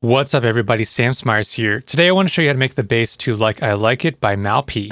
What's up everybody, Sam Smyers here. Today I want to show you how to make the bass to Like I Like It by Mal P.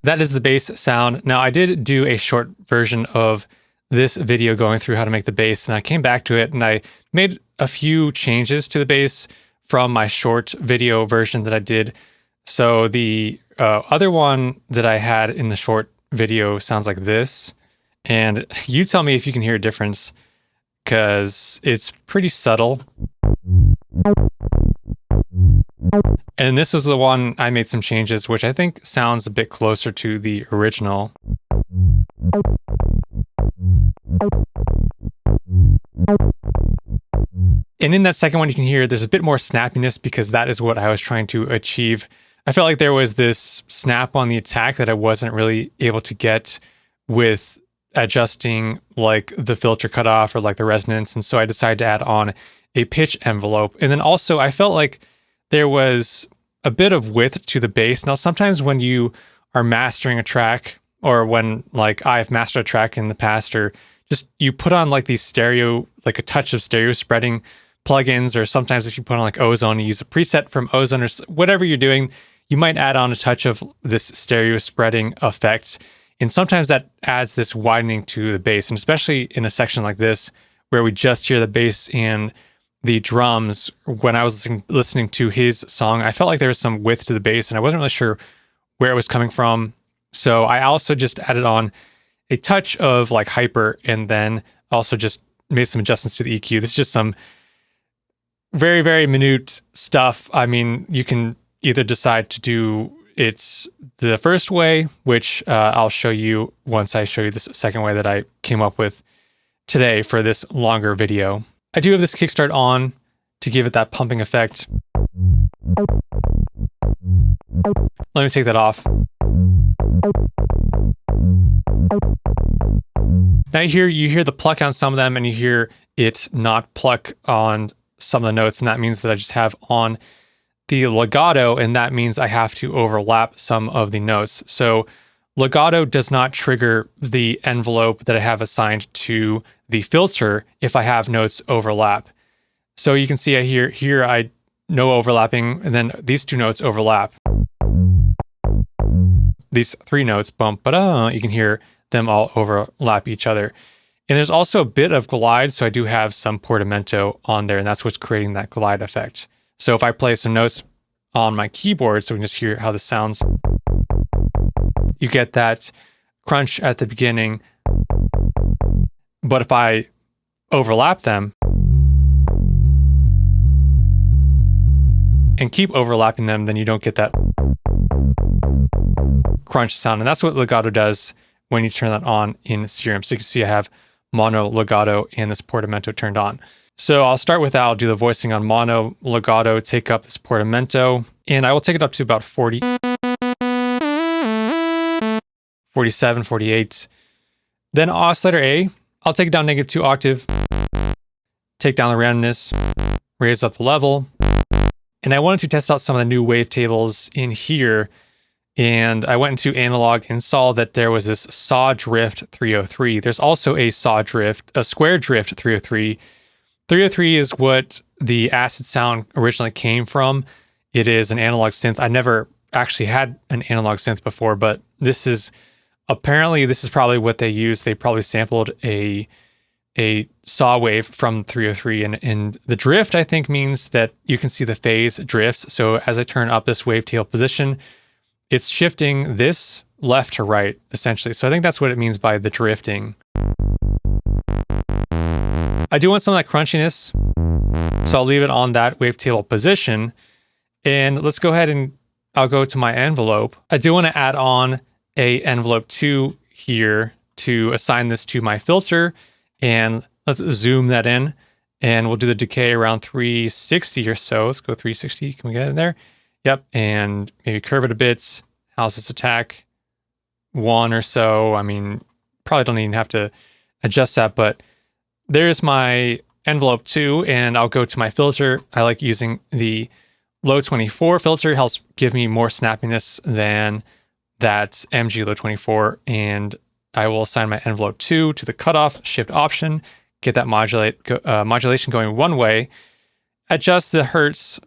That is the bass sound. Now I did do a short version of this video going through how to make the bass, and I came back to it and I made a few changes to the bass from my short video version that I did. So the other one that I had in the short video sounds like this, and you tell me if you can hear a difference because it's pretty subtle. And this is the one I made some changes, which I think sounds a bit closer to the original. And in that second one, you can hear there's a bit more snappiness because that is what I was trying to achieve. I felt like there was this snap on the attack that I wasn't really able to get with adjusting like the filter cutoff or like the resonance. And so I decided to add on a pitch envelope. And then also I felt like there was a bit of width to the bass. Now, sometimes when you are mastering a track, or when like I've mastered a track in the past, or just you put on like these stereo, like a touch of stereo spreading plugins, or sometimes if you put on like Ozone, you use a preset from Ozone or whatever you're doing, you might add on a touch of this stereo spreading effect. And sometimes that adds this widening to the bass. And especially in a section like this, where we just hear the bass and the drums, when I was listening to his song, I felt like there was some width to the bass and I wasn't really sure where it was coming from. So I also just added on a touch of like hyper, and then also just made some adjustments to the EQ. This is just some very, very minute stuff. I mean, you can either decide to do it the first way, which I'll show you once I show you this second way that I came up with today for this longer video. I do have this kickstart on to give it that pumping effect. Let me take that off. Now you hear the pluck on some of them, and you hear it not pluck on some of the notes, and that means that I just have on the legato, and that means I have to overlap some of the notes. So legato does not trigger the envelope that I have assigned to the filter if I have notes overlap. So you can see here I no overlapping, and then these two notes overlap. These three notes bump, but you can hear them all overlap each other. And there's also a bit of glide, so I do have some portamento on there, and that's what's creating that glide effect. So if I play some notes on my keyboard, so we can just hear how this sounds, you get that crunch at the beginning. But if I overlap them and keep overlapping them, then you don't get that crunch sound. And that's what legato does when you turn that on in Serum. So you can see I have mono, legato, and this portamento turned on. So I'll start with that. I'll do the voicing on mono, legato, take up this portamento, and I will take it up to about 40, 47, 48. Then oscillator A, I'll take it down -2 octave, take down the randomness, raise up the level. And I wanted to test out some of the new wavetables in here. And I went into analog and saw that there was this saw drift 303. There's also a saw drift, a square drift 303. 303 is what the acid sound originally came from. It is an analog synth. I never actually had an analog synth before, but this is probably what they used. They probably sampled a saw wave from 303, and the drift, I think, means that you can see the phase drifts. So as I turn up this wavetail position, it's shifting this left to right, essentially. So I think that's what it means by the drifting. I do want some of that crunchiness, so I'll leave it on that wavetable position. And let's go ahead and I'll go to my envelope. I do want to add on a envelope 2 here to assign this to my filter. And let's zoom that in, and we'll do the decay around 360 or so. Let's go 360. Can we get in there? Yep. And maybe curve it a bit. How's this attack? 1 or so. I mean, probably don't even have to adjust that, but there's my envelope 2, and I'll go to my filter. I like using the low 24 filter. It helps give me more snappiness than that MG low 24, and I will assign my envelope 2 to the cutoff, Shift Option, get that modulation going one way, adjust the hertz.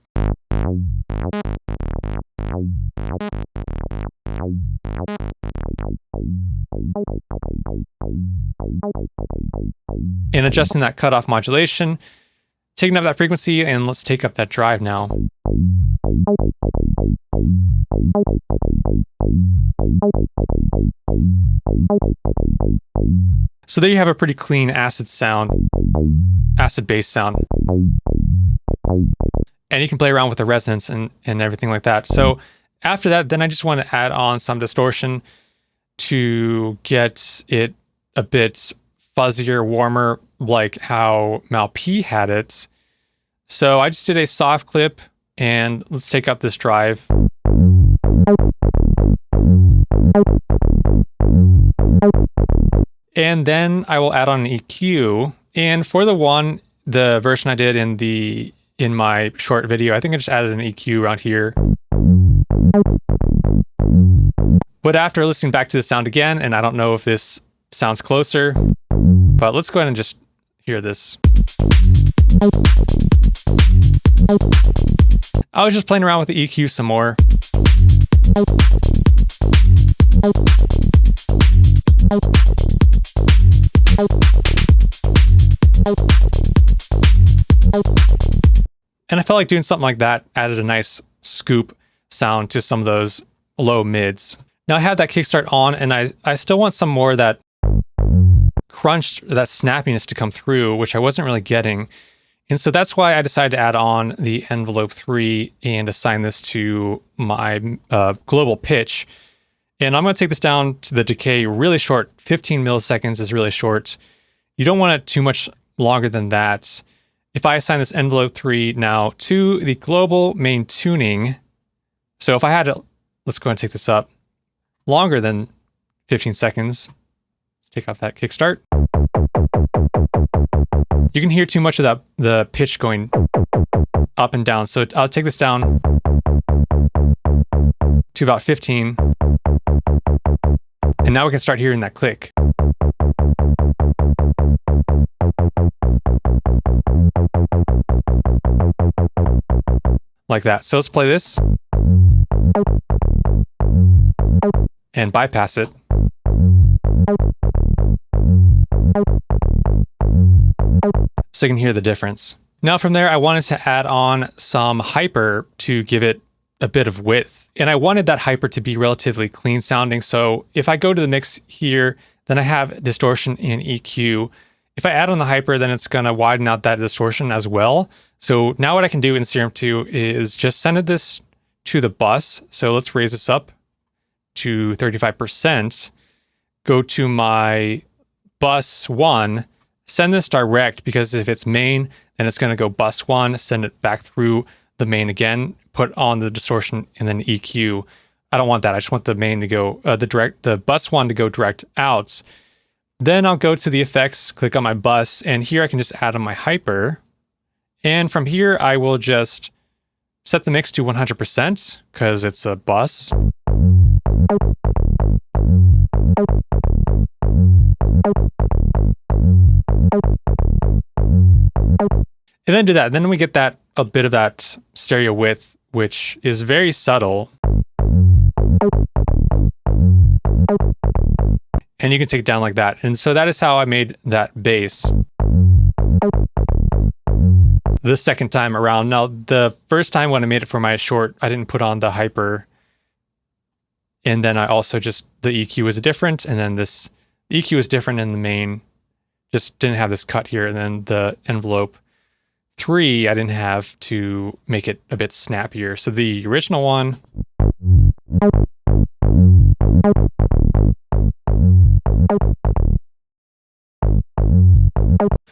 And adjusting that cutoff modulation, taking up that frequency, and let's take up that drive now. So there you have a pretty clean acid bass sound. And you can play around with the resonance and everything like that. So after that, then I just want to add on some distortion to get it a bit fuzzier, warmer, like how Mal P had it. So I just did a soft clip, and let's take up this drive. And then I will add on an EQ. And for the version I did in my short video, I think I just added an EQ around here. But after listening back to the sound again, and I don't know if this sounds closer, but let's go ahead and just hear this. I was just playing around with the EQ some more. And I felt like doing something like that added a nice scoop sound to some of those low mids. Now I have that kickstart on, and I still want some more of that crunch, that snappiness to come through, which I wasn't really getting. And so that's why I decided to add on the envelope 3 and assign this to my global pitch. And I'm going to take this down to the decay really short. 15 milliseconds is really short. You don't want it too much longer than that. If I assign this envelope 3 now to the global main tuning, so if I had to, let's go ahead and take this up longer than 15 seconds. Let's take off that kickstart. You can hear too much of the pitch going up and down. So I'll take this down to about 15. And now we can start hearing that click. Like that. So let's play this and bypass it. So you can hear the difference. Now from there, I wanted to add on some hyper to give it a bit of width. And I wanted that hyper to be relatively clean sounding. So if I go to the mix here, then I have distortion and EQ. If I add on the hyper, then it's going to widen out that distortion as well. So now what I can do in Serum 2 is just send this to the bus. So let's raise this up to 35%. Go to my bus 1, send this direct, because if it's main, then it's going to go bus 1, send it back through the main again, put on the distortion and then EQ. I don't want that. I just want the main to go, the bus 1 to go direct out. Then I'll go to the effects, click on my bus, and here I can just add on my hyper. And from here, I will just set the mix to 100% because it's a bus. And then do that. Then we get that a bit of that stereo width, which is very subtle. And you can take it down like that. And so that is how I made that bass the second time around. Now, the first time when I made it for my short, I didn't put on the hyper. And then I also just, the EQ was different. And then this EQ was different in the main, just didn't have this cut here. And then the envelope 3, I didn't have to make it a bit snappier. So the original one,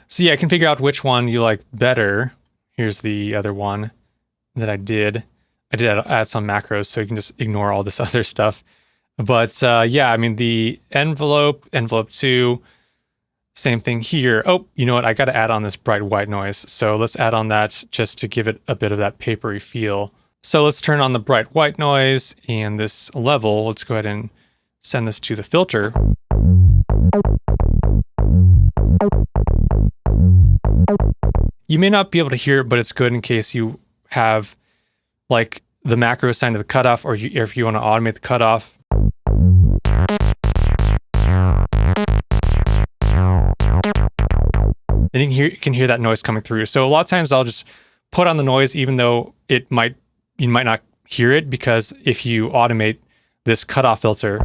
so yeah, I can figure out which one you like better. Here's the other one that I did. I did add some macros, so you can just ignore all this other stuff. But yeah, I mean, the envelope 2, same thing here. Oh, you know what? I got to add on this Brightwhite Noise. So let's add on that just to give it a bit of that papery feel. So let's turn on the Brightwhite Noise and this level. Let's go ahead and send this to the filter. You may not be able to hear it, but it's good in case you have like the macro assigned to the cutoff, or if you want to automate the cutoff. Then you can hear that noise coming through. So a lot of times I'll just put on the noise, even though you might not hear it, because if you automate this cutoff filter,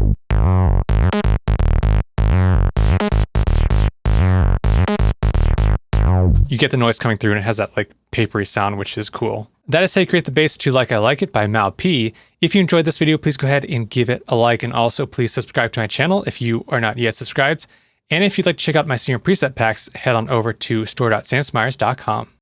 you get the noise coming through, and it has that like papery sound, which is cool. That is how you create the bass to Like I Like It by Mal P. If you enjoyed this video, please go ahead and give it a like, and also please subscribe to my channel if you are not yet subscribed. And if you'd like to check out my Serum preset packs, head on over to store.samsmyers.com.